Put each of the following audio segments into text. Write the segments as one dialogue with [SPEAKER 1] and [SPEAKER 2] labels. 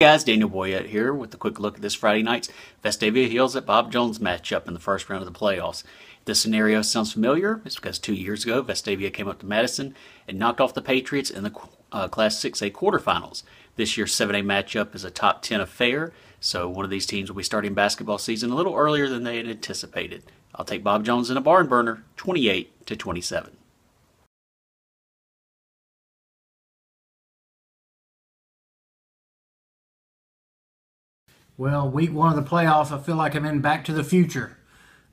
[SPEAKER 1] Hey guys, Daniel Boyette here with a quick look at this Friday night's Vestavia Heels at Bob Jones matchup in the first round of the playoffs. If this scenario sounds familiar, it's because 2 years ago Vestavia came up to Madison and knocked off the Patriots in the Class 6A quarterfinals. This year's 7A matchup is a top 10 affair, so one of these teams will be starting basketball season a little earlier than they had anticipated. I'll take Bob Jones in a barn burner, 28-27.
[SPEAKER 2] Well, week one of the playoffs, I feel like I'm in Back to the Future.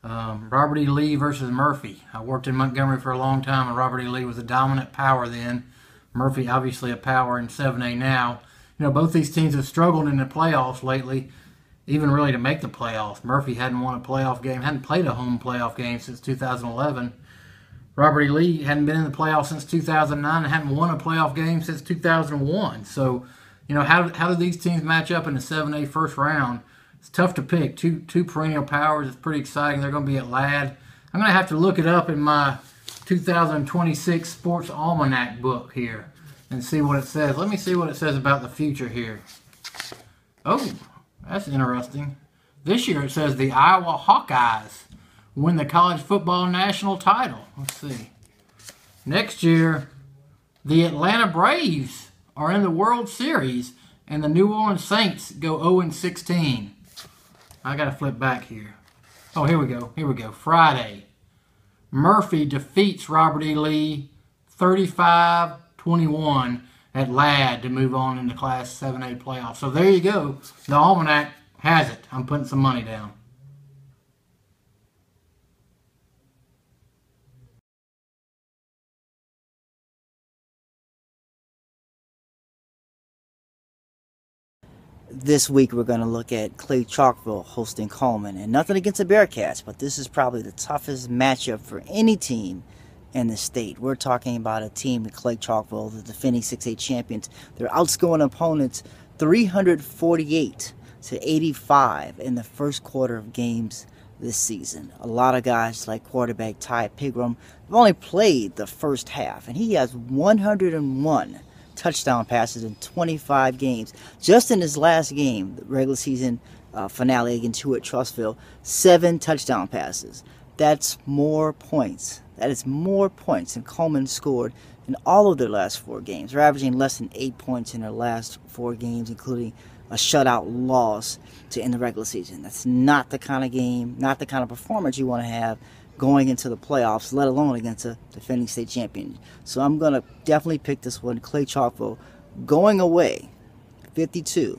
[SPEAKER 2] Robert E. Lee versus Murphy. I worked in Montgomery for a long time, and Robert E. Lee was a dominant power then. Murphy, obviously a power in 7A now. You know, both these teams have struggled in the playoffs lately, even really to make the playoffs. Murphy hadn't won a playoff game, hadn't played a home playoff game since 2011. Robert E. Lee hadn't been in the playoffs since 2009 and hadn't won a playoff game since 2001. So, you know, how do these teams match up in the 7A first round? It's tough to pick. Two perennial powers. It's pretty exciting. They're going to be at Ladd. I'm going to have to look it up in my 2026 Sports Almanac book here and see what it says. Let me see what it says about the future here. Oh, that's interesting. This year it says the Iowa Hawkeyes win the college football national title. Let's see. Next year, the Atlanta Braves are in the World Series, and the New Orleans Saints go 0-16. I got to flip back here. Oh, here we go. Here we go. Friday. Murphy defeats Robert E. Lee 35-21 at Ladd to move on into Class 7A playoffs. So there you go. The Almanac has it. I'm putting some money down.
[SPEAKER 3] This week we're going to look at Claycombville hosting Coleman. And nothing against the Bearcats, but this is probably the toughest matchup for any team in the state. We're talking about a team in Claycombville, the defending 6A champions. They're outscoring opponents 348-85 in the first quarter of games this season. A lot of guys like quarterback Ty Pigram have only played the first half, and he has 101 touchdown passes in 25 games. Just in his last game, the regular season finale against Hewitt Trustville, 7 touchdown passes. That's more points. That is more points than Coleman scored in all of their last 4 games. They're averaging less than 8 points in their last 4 games, including a shutout loss to end the regular season. That's not the kind of game, not the kind of performance you want to have going into the playoffs, let alone against a defending state champion. So I'm going to definitely pick this one, Claycombville, going away 52-3.